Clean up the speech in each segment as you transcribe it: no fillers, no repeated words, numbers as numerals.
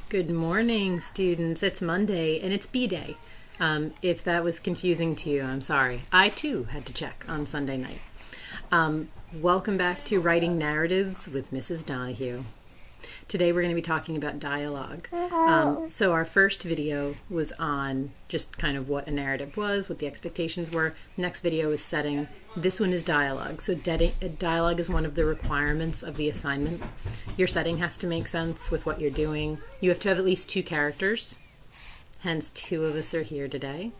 Good morning, students. It's Monday and it's B-Day. If that was confusing to you, I'm sorry. I too had to check on Sunday night. Welcome back to Writing Narratives with Mrs. Donahue. Today we're going to be talking about dialogue. So our first video was on just kind of what a narrative was, what the expectations were. Next video is setting. This one is dialogue. So dialogue is one of the requirements of the assignment. Your setting has to make sense with what you're doing. You have to have at least 2 characters, hence 2 of us are here today.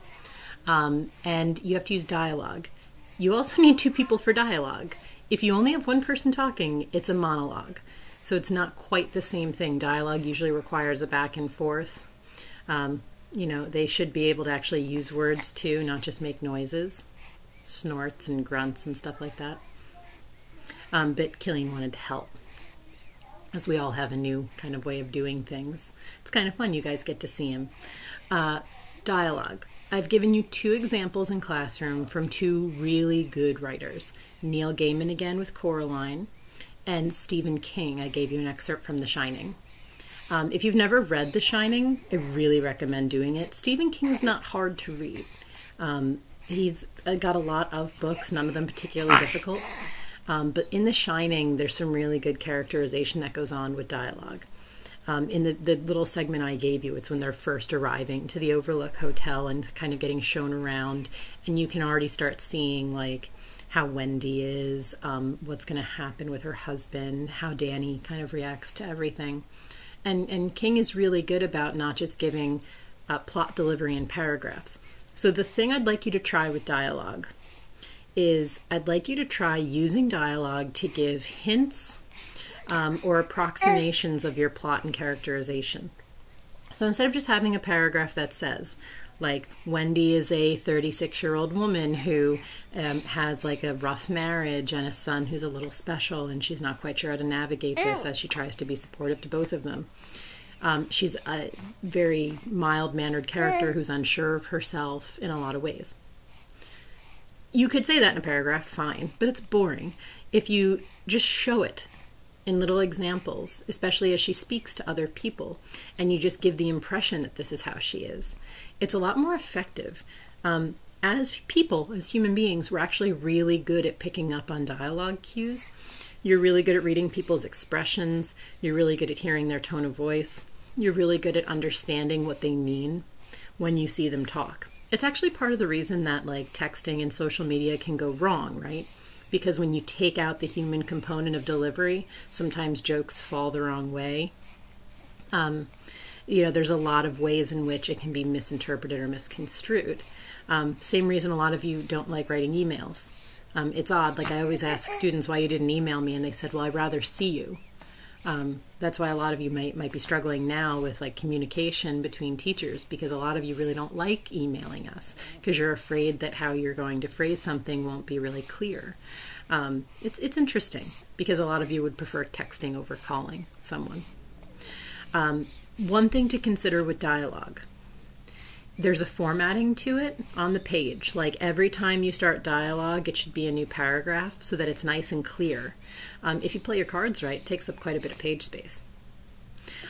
And you have to use dialogue. You also need 2 people for dialogue. If you only have 1 person talking, it's a monologue. So it's not quite the same thing. Dialogue usually requires a back and forth. You know, they should be able to actually use words too, not just make noises, snorts and grunts and stuff like that. But Killian wanted to help, as we all have a new kind of way of doing things. It's kind of fun. You guys get to see him. Dialogue. I've given you 2 examples in classroom from 2 really good writers. Neil Gaiman again with Coraline, and Stephen King. I gave you an excerpt from The Shining. If you've never read The Shining, I really recommend doing it. Stephen King's not hard to read. He's got a lot of books, none of them particularly difficult. But in The Shining, there's some really good characterization that goes on with dialogue. In the little segment I gave you, it's when they're first arriving to the Overlook Hotel and kind of getting shown around, and you can already start seeing like how Wendy is, what's going to happen with her husband, how Danny kind of reacts to everything. And King is really good about not just giving plot delivery in paragraphs. So the thing I'd like you to try with dialogue is I'd like you to try using dialogue to give hints or approximations of your plot and characterization. So instead of just having a paragraph that says, like, Wendy is a 36-year-old woman who has like a rough marriage and a son who's a little special, and she's not quite sure how to navigate this as she tries to be supportive to both of them. She's a very mild-mannered character who's unsure of herself in a lot of ways. You could say that in a paragraph, fine, but it's boring. If you just show it in little examples, especially as she speaks to other people, and you just give the impression that this is how she is, it's a lot more effective. As people, as human beings, we're actually really good at picking up on dialogue cues. You're really good at reading people's expressions. You're really good at hearing their tone of voice. You're really good at understanding what they mean when you see them talk. It's actually part of the reason that like texting and social media can go wrong, right? Because when you take out the human component of delivery, sometimes jokes fall the wrong way. You know, there's a lot of ways in which it can be misinterpreted or misconstrued. Same reason a lot of you don't like writing emails. It's odd, like I always ask students why you didn't email me, and they said, well, I'd rather see you. That's why a lot of you might be struggling now with like communication between teachers, because a lot of you really don't like emailing us because you're afraid that how you're going to phrase something won't be really clear. It's interesting because a lot of you would prefer texting over calling someone. One thing to consider with dialogue, there's a formatting to it on the page. Like every time you start dialogue, it should be a new paragraph so that it's nice and clear. If you play your cards right, it takes up quite a bit of page space.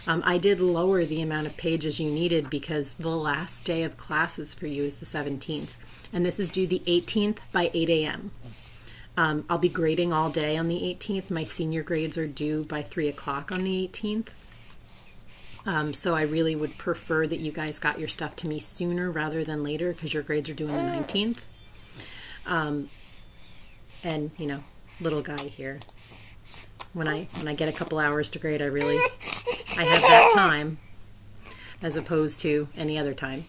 I did lower the amount of pages you needed because the last day of classes for you is the 17th, and this is due the 18th by 8 a.m. I'll be grading all day on the 18th. My senior grades are due by 3 o'clock on the 18th. So I really would prefer that you guys got your stuff to me sooner rather than later because your grades are due on the 19th. And, you know, little guy here. When I get a couple hours to grade, I have that time as opposed to any other time.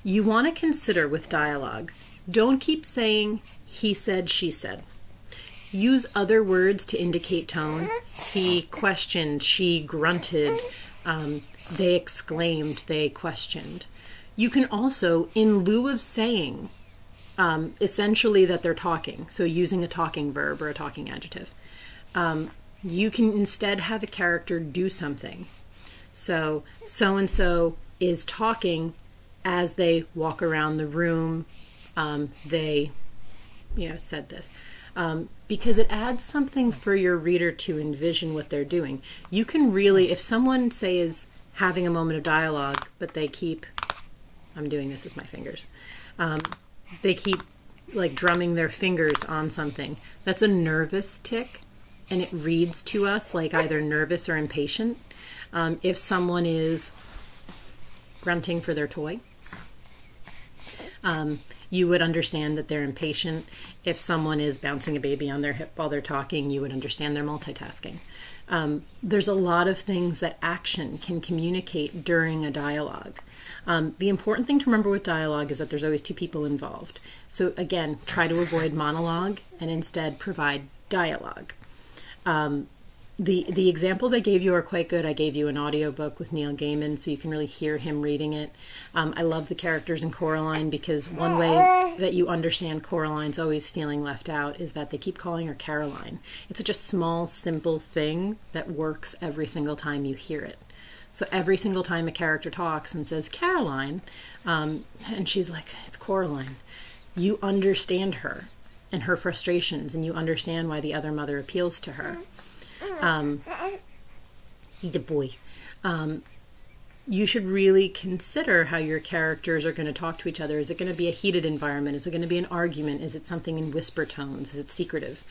You want to consider with dialogue, don't keep saying he said, she said. Use other words to indicate tone. He questioned, she grunted, they exclaimed, they questioned. You can also, in lieu of saying essentially that they're talking, so using a talking verb or a talking adjective, you can instead have a character do something. So, so-and-so is talking as they walk around the room. They, you know, said this. because it adds something for your reader to envision what they're doing. You can really, if someone, say, is having a moment of dialogue, but they keep, I'm doing this with my fingers, they keep like drumming their fingers on something, that's a nervous tic, and it reads to us like either nervous or impatient. If someone is grunting for their toy, you would understand that they're impatient. If someone is bouncing a baby on their hip while they're talking, you would understand they're multitasking. There's a lot of things that action can communicate during a dialogue. The important thing to remember with dialogue is that there's always two people involved. So again, try to avoid monologue and instead provide dialogue. The examples I gave you are quite good. I gave you an audiobook with Neil Gaiman, so you can really hear him reading it. I love the characters in Coraline, because one way that you understand Coraline's always feeling left out is that they keep calling her Caroline. It's such a small, simple thing that works every single time you hear it. So every single time a character talks and says, Caroline, and she's like, it's Coraline, you understand her and her frustrations, and you understand why the other mother appeals to her. He's a boy. You should really consider how your characters are going to talk to each other. Is it going to be a heated environment? Is it going to be an argument? Is it something in whisper tones? Is it secretive?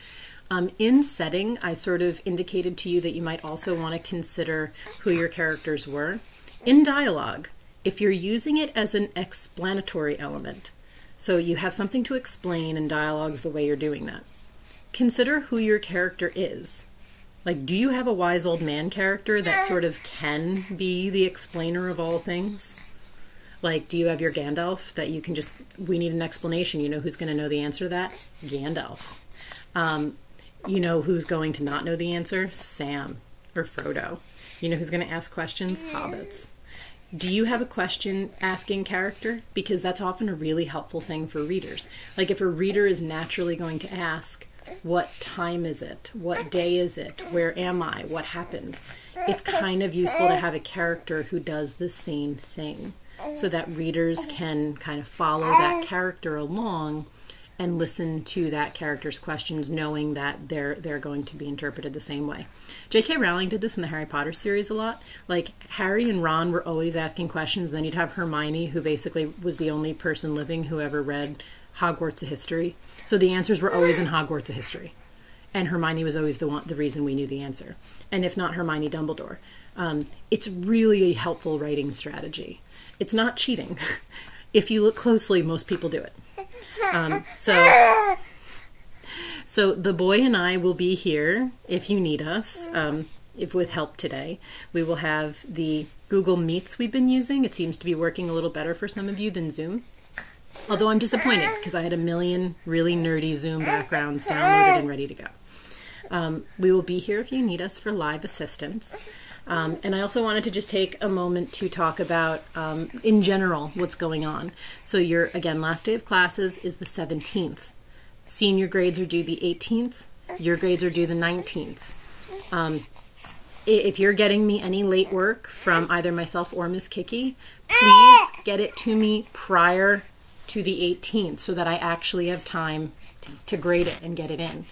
In setting, I sort of indicated to you that you might also want to consider who your characters were. In dialogue, if you're using it as an explanatory element, so you have something to explain in dialogues the way you're doing that, consider who your character is. Like, do you have a wise old man character that sort of can be the explainer of all things? Like, do you have your Gandalf that you can just, we need an explanation, you know who's going to know the answer to that? Gandalf. You know who's going to not know the answer? Sam or Frodo. You know who's going to ask questions? Hobbits. Do you have a question asking character? Because that's often a really helpful thing for readers. Like, if a reader is naturally going to ask, what time is it? What day is it? Where am I? What happened? It's kind of useful to have a character who does the same thing, so that readers can kind of follow that character along and listen to that character's questions, knowing that they're going to be interpreted the same way. J.K. Rowling did this in the Harry Potter series a lot. Like, Harry and Ron were always asking questions. Then you'd have Hermione, who basically was the only person living who ever read Hogwarts of History. So the answers were always in Hogwarts of History. And Hermione was always the reason we knew the answer. And if not Hermione, Dumbledore. It's really a helpful writing strategy. It's not cheating. If you look closely, most people do it. So the boy and I will be here if you need us, if with help today. We will have the Google Meets we've been using. It seems to be working a little better for some of you than Zoom. Although I'm disappointed, because I had a million really nerdy Zoom backgrounds downloaded and ready to go. We will be here if you need us for live assistance. And I also wanted to just take a moment to talk about, in general, what's going on. So your, again, last day of classes is the 17th. Senior grades are due the 18th. Your grades are due the 19th. If you're getting me any late work from either myself or Miss Kiki, please get it to me prior to the 18th so that I actually have time to grade it and get it in.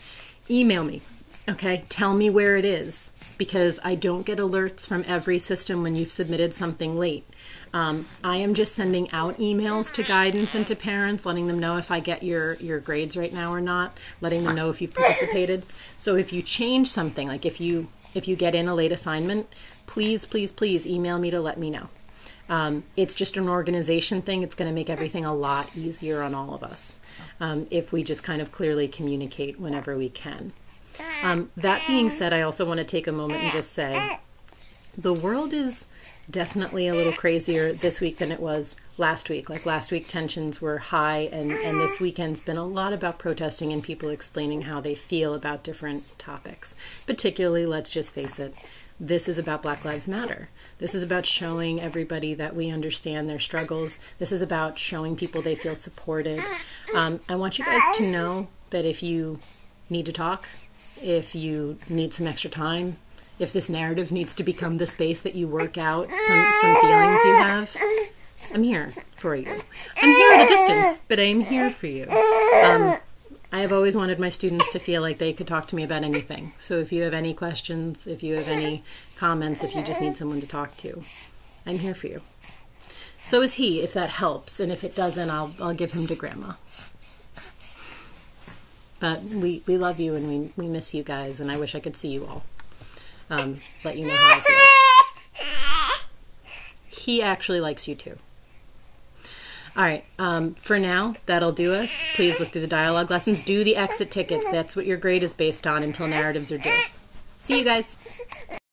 Email me, okay? Tell me where it is, because I don't get alerts from every system when you've submitted something late. I am just sending out emails to guidance and to parents, letting them know if I get your grades right now or not, letting them know if you've participated. So if you change something, like if you get in a late assignment, please, please, please email me to let me know. It's just an organization thing. It's going to make everything a lot easier on all of us if we just kind of clearly communicate whenever we can. That being said, I also want to take a moment and just say the world is definitely a little crazier this week than it was last week. Like last week, tensions were high, and this weekend's been a lot about protesting and people explaining how they feel about different topics. Particularly, let's just face it, this is about Black Lives Matter. This is about showing everybody that we understand their struggles. This is about showing people they feel supported. I want you guys to know that if you need to talk, if you need some extra time, if this narrative needs to become the space that you work out some feelings you have, I'm here for you. I'm here at a distance, but I'm here for you. I have always wanted my students to feel like they could talk to me about anything. So if you have any questions, if you have any comments, if you just need someone to talk to, I'm here for you. So is he, if that helps. And if it doesn't, I'll give him to Grandma. But we love you and we miss you guys, and I wish I could see you all. Let you know how I feel. He actually likes you too. All right, for now, that'll do us. Please look through the dialogue lessons. Do the exit tickets. That's what your grade is based on until narratives are due. See you guys.